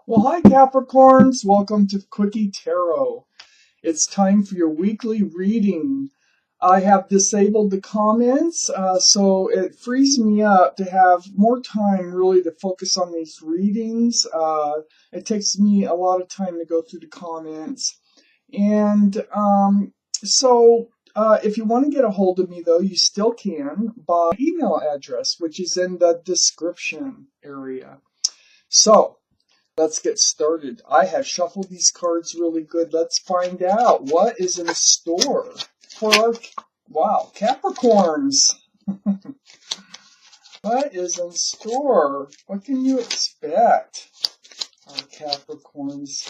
Well, hi Capricorns, welcome to Quickie Tarot. It's time for your weekly reading. I have disabled the comments, so it frees me up to have more time really to focus on these readings. It takes me a lot of time to go through the comments. And if you want to get a hold of me, though, you still can by email address, which is in the description area. So, let's get started. I have shuffled these cards really good. Let's find out what is in store for our, Capricorns. What is in store? What can you expect, our Capricorns?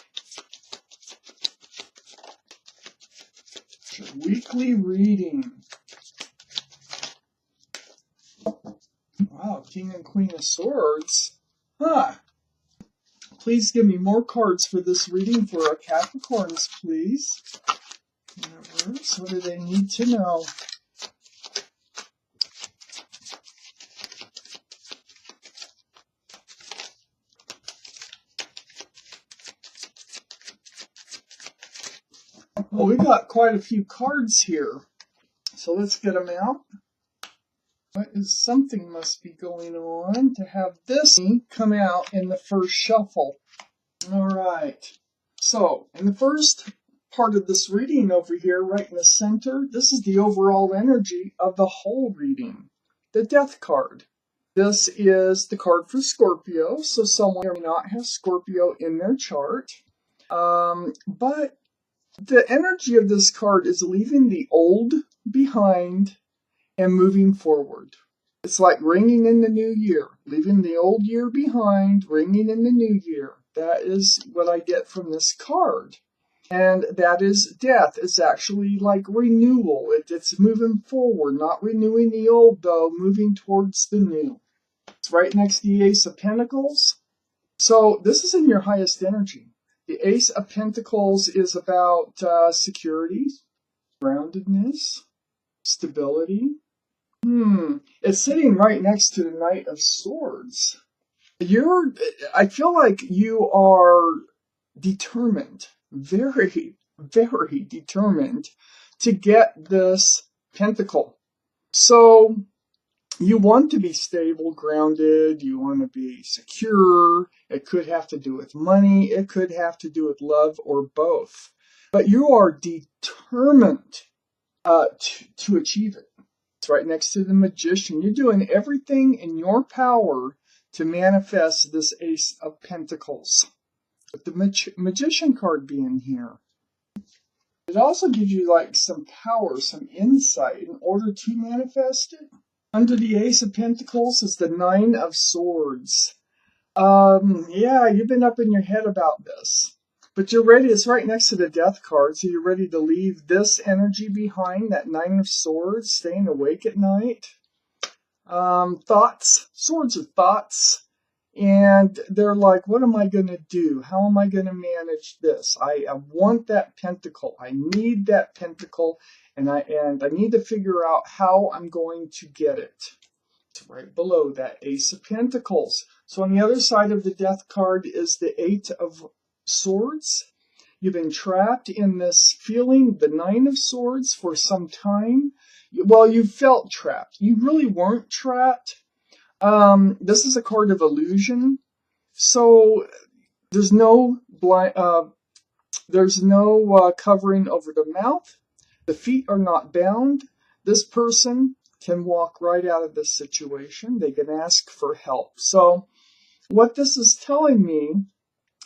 Your weekly reading. Wow, King and Queen of Swords. Huh. Please give me more cards for this reading for our Capricorns, please. Universe, what do they need to know? Well, we got quite a few cards here, so let's get them out. Something must be going on to have this come out in the first shuffle. All right. So, in the first part of this reading over here, right in the center, this is the overall energy of the whole reading. The Death card. This is the card for Scorpio, so someone may not have Scorpio in their chart. But the energy of this card is leaving the old behind and moving forward. It's like ringing in the new year, leaving the old year behind, ringing in the new year. That is what I get from this card. And that is death. It's actually like renewal. It's moving forward, not renewing the old, though, moving towards the new. It's right next to the Ace of Pentacles. So this is in your highest energy. The Ace of Pentacles is about security, groundedness, stability. It's sitting right next to the Knight of Swords. I feel like you are determined, very, very determined to get this pentacle. So you want to be stable, grounded, you want to be secure. It could have to do with money, it could have to do with love, or both. But you are determined to achieve it. It's right next to the Magician. You're doing everything in your power to manifest this Ace of Pentacles. With the Magician card being here, it also gives you like some power, some insight in order to manifest it. Under the Ace of Pentacles is the Nine of Swords. Yeah, you've been up in your head about this. But you're ready. It's right next to the Death card, so you're ready to leave this energy behind, that Nine of Swords, staying awake at night. Thoughts. Swords are thoughts. And they're like, what am I going to do? How am I going to manage this? I want that pentacle. I need that pentacle, and I need to figure out how I'm going to get it. It's right below that Ace of Pentacles. So on the other side of the Death card is the Eight of Swords. You've been trapped in this feeling, the Nine of Swords, for some time. Well, you felt trapped. You really weren't trapped. This is a card of illusion. So there's no covering over the mouth. The feet are not bound. This person can walk right out of this situation. They can ask for help. So what this is telling me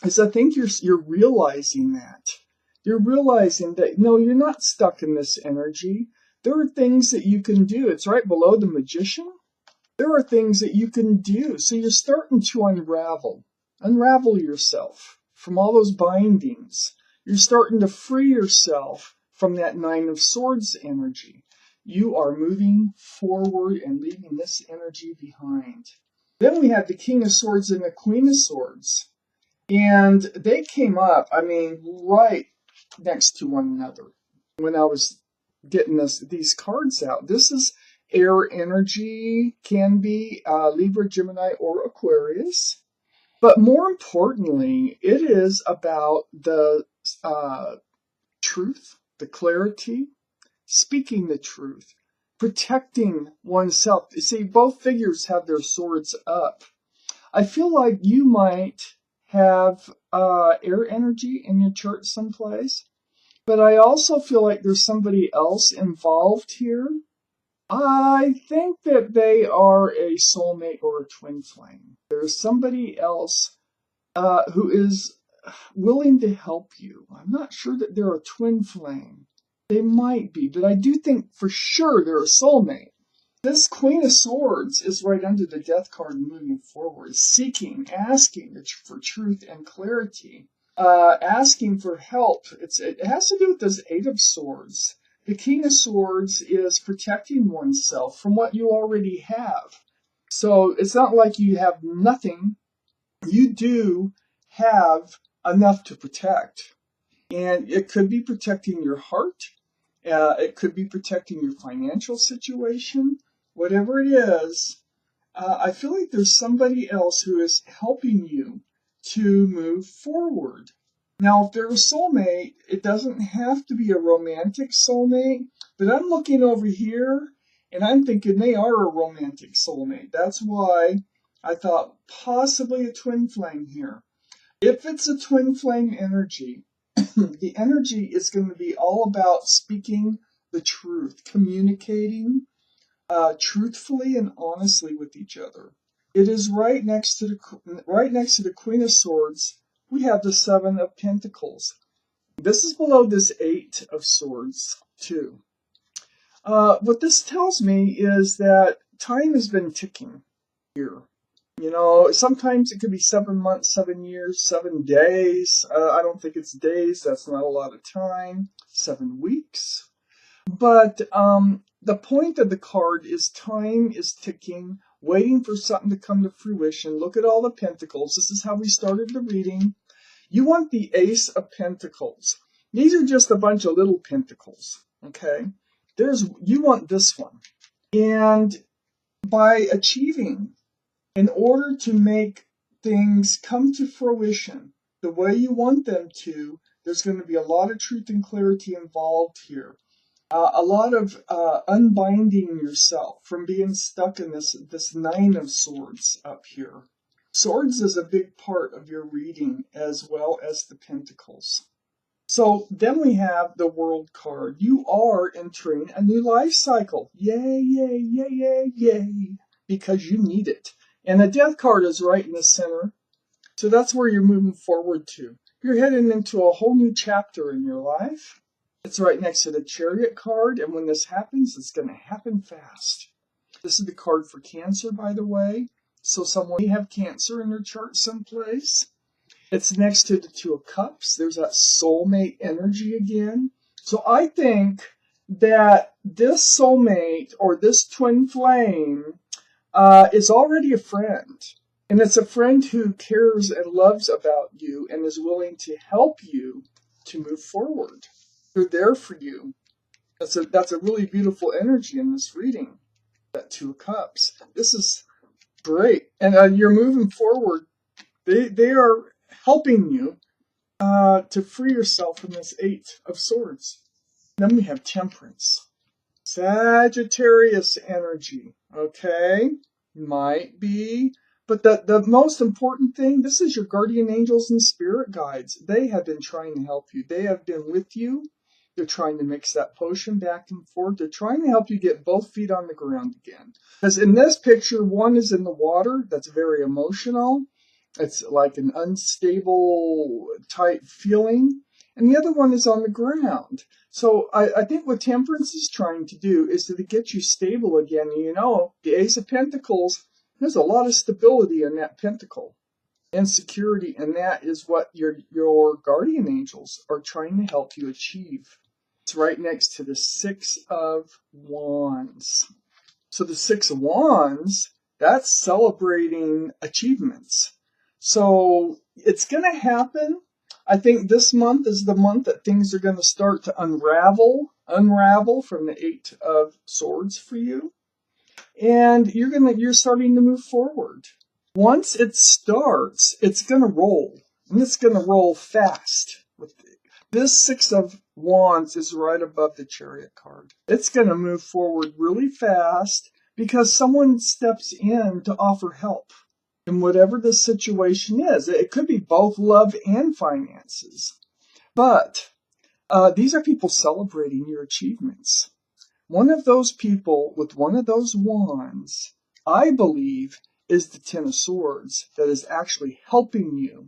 is I think you're realizing that. You're realizing that, no, you're not stuck in this energy. There are things that you can do. It's right below the Magician. There are things that you can do. So you're starting to unravel yourself from all those bindings. You're starting to free yourself from that Nine of Swords energy. You are moving forward and leaving this energy behind. Then we have the King of Swords and the Queen of Swords. And they came up, right next to one another when I was getting these cards out. This is air energy, can be Libra, Gemini, or Aquarius. But more importantly, it is about the truth, the clarity, speaking the truth, protecting oneself. You see, both figures have their swords up. I feel like you might have air energy in your chart someplace, but I also feel like there's somebody else involved here. I think that they are a soulmate or a twin flame. There's somebody else who is willing to help you. I'm not sure that they're a twin flame. They might be, but I do think for sure they're a soulmate. This Queen of Swords is right under the Death card moving forward, seeking, asking for truth and clarity, asking for help. It has to do with this Eight of Swords. The King of Swords is protecting oneself from what you already have. So it's not like you have nothing. You do have enough to protect. And it could be protecting your heart. It could be protecting your financial situation. Whatever it is, I feel like there's somebody else who is helping you to move forward. Now, if they're a soulmate, it doesn't have to be a romantic soulmate, but I'm looking over here and I'm thinking they are a romantic soulmate. That's why I thought possibly a twin flame here. If it's a twin flame energy, the energy is going to be all about speaking the truth, communicating truthfully and honestly with each other. It is right next to the Queen of Swords. We have the Seven of Pentacles. This is below this Eight of Swords too. What this tells me is that time has been ticking here. You know, sometimes it could be 7 months, 7 years, 7 days. I don't think it's days. That's not a lot of time. 7 weeks. But the point of the card is time is ticking, waiting for something to come to fruition. Look at all the pentacles. This is how we started the reading. You want the Ace of Pentacles. These are just a bunch of little pentacles, okay? You want this one. And by achieving, in order to make things come to fruition the way you want them to, there's going to be a lot of truth and clarity involved here. A lot of unbinding yourself from being stuck in this Nine of Swords up here. Swords is a big part of your reading as well as the Pentacles. So then we have the World card. You are entering a new life cycle. Yay, yay, yay, yay, yay. Because you need it. And the Death card is right in the center. So that's where you're moving forward to. You're heading into a whole new chapter in your life. It's right next to the Chariot card, and when this happens, it's going to happen fast. This is the card for Cancer, by the way. So someone may have Cancer in their chart someplace. It's next to the Two of Cups. There's that soulmate energy again. So I think that this soulmate or this twin flame is already a friend. And it's a friend who cares and loves about you and is willing to help you to move forward. They're there for you. That's a really beautiful energy in this reading. That Two of Cups. This is great. And you're moving forward. They are helping you to free yourself from this Eight of Swords. Then we have Temperance. Sagittarius energy. Okay? Might be. But the most important thing, this is your guardian angels and spirit guides. They have been trying to help you. They have been with you. They're trying to mix that potion back and forth. They're trying to help you get both feet on the ground again. Because in this picture, one is in the water. That's very emotional. It's like an unstable type feeling. And the other one is on the ground. So I think what Temperance is trying to do is to get you stable again. And you know, the Ace of Pentacles, there's a lot of stability in that pentacle and security. And that is what your guardian angels are trying to help you achieve. It's right next to the Six of Wands. So the Six of Wands, that's celebrating achievements. So it's going to happen. I think this month is the month that things are going to start to unravel from the Eight of Swords for you. And you're starting to move forward. Once it starts, it's going to roll, and it's going to roll fast. This Six of Wands is right above the Chariot card. It's going to move forward really fast because someone steps in to offer help in whatever the situation is. It could be both love and finances. But these are people celebrating your achievements. One of those people with one of those wands, I believe, is the Ten of Swords that is actually helping you.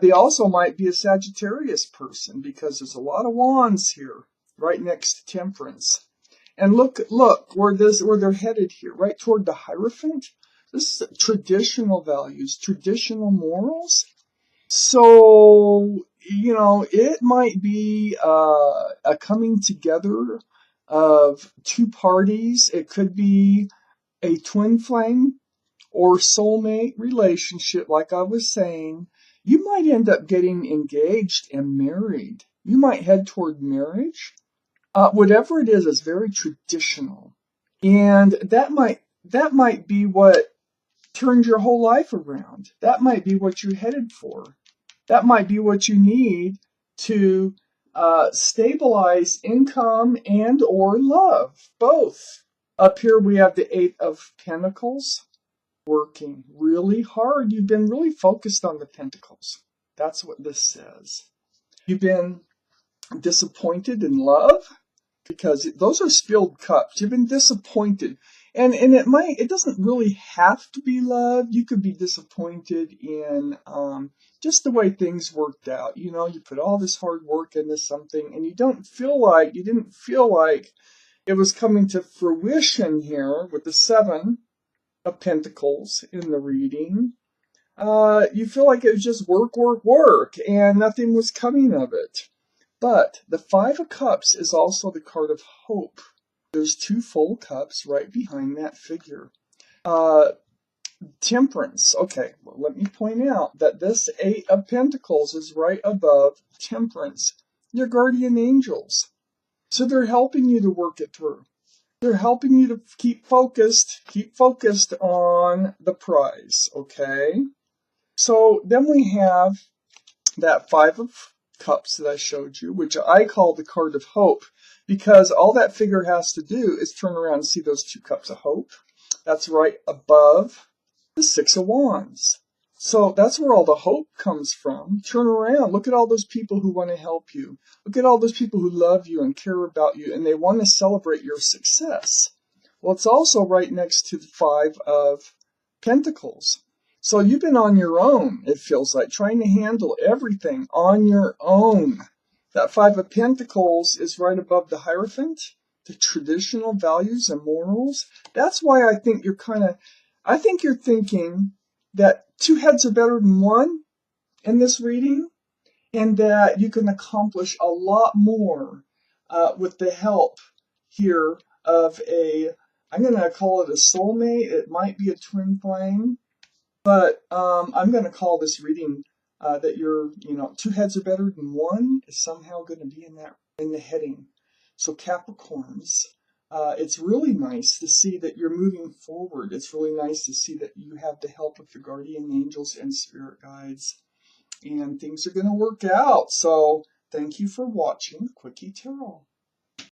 They also might be a Sagittarius person because there's a lot of wands here, right next to Temperance. And look where they're headed here, right toward the Hierophant. This is traditional values, traditional morals. So, it might be a coming together of two parties. It could be a twin flame or soulmate relationship, like I was saying. You might end up getting engaged and married. You might head toward marriage. Whatever it is very traditional. And that might be what turned your whole life around. That might be what you're headed for. That might be what you need to stabilize income and or love, both. Up here we have the Eight of Pentacles, working really hard. You've been really focused on the Pentacles. That's what this says. You've been disappointed in love because those are spilled cups. You've been disappointed. And it doesn't really have to be love. You could be disappointed in just the way things worked out. You put all this hard work into something and you didn't feel like it was coming to fruition here with the Seven of Pentacles in the reading. You feel like it was just work, and nothing was coming of it. But the Five of Cups is also the card of hope. There's two full cups right behind that figure. Temperance. Okay, well, let me point out that this Eight of Pentacles is right above Temperance. Your guardian angels. So they're helping you to work it through. They're helping you to keep focused on the prize, okay? So then we have that Five of Cups that I showed you, which I call the card of hope, because all that figure has to do is turn around and see those two cups of hope. That's right above the Six of Wands. So that's where all the hope comes from. Turn around. Look at all those people who want to help you. Look at all those people who love you and care about you, and they want to celebrate your success. Well, it's also right next to the Five of Pentacles. So you've been on your own, it feels like, trying to handle everything on your own. That Five of Pentacles is right above the Hierophant, the traditional values and morals. That's why I think you're thinking that two heads are better than one in this reading, and that you can accomplish a lot more with the help here of I'm going to call it a soulmate. It might be a twin flame, but I'm going to call this reading that two heads are better than one is somehow going to be in the heading. So Capricorns, it's really nice to see that you're moving forward. It's really nice to see that you have the help of your guardian angels and spirit guides, and things are going to work out. So thank you for watching Quickie Tarot.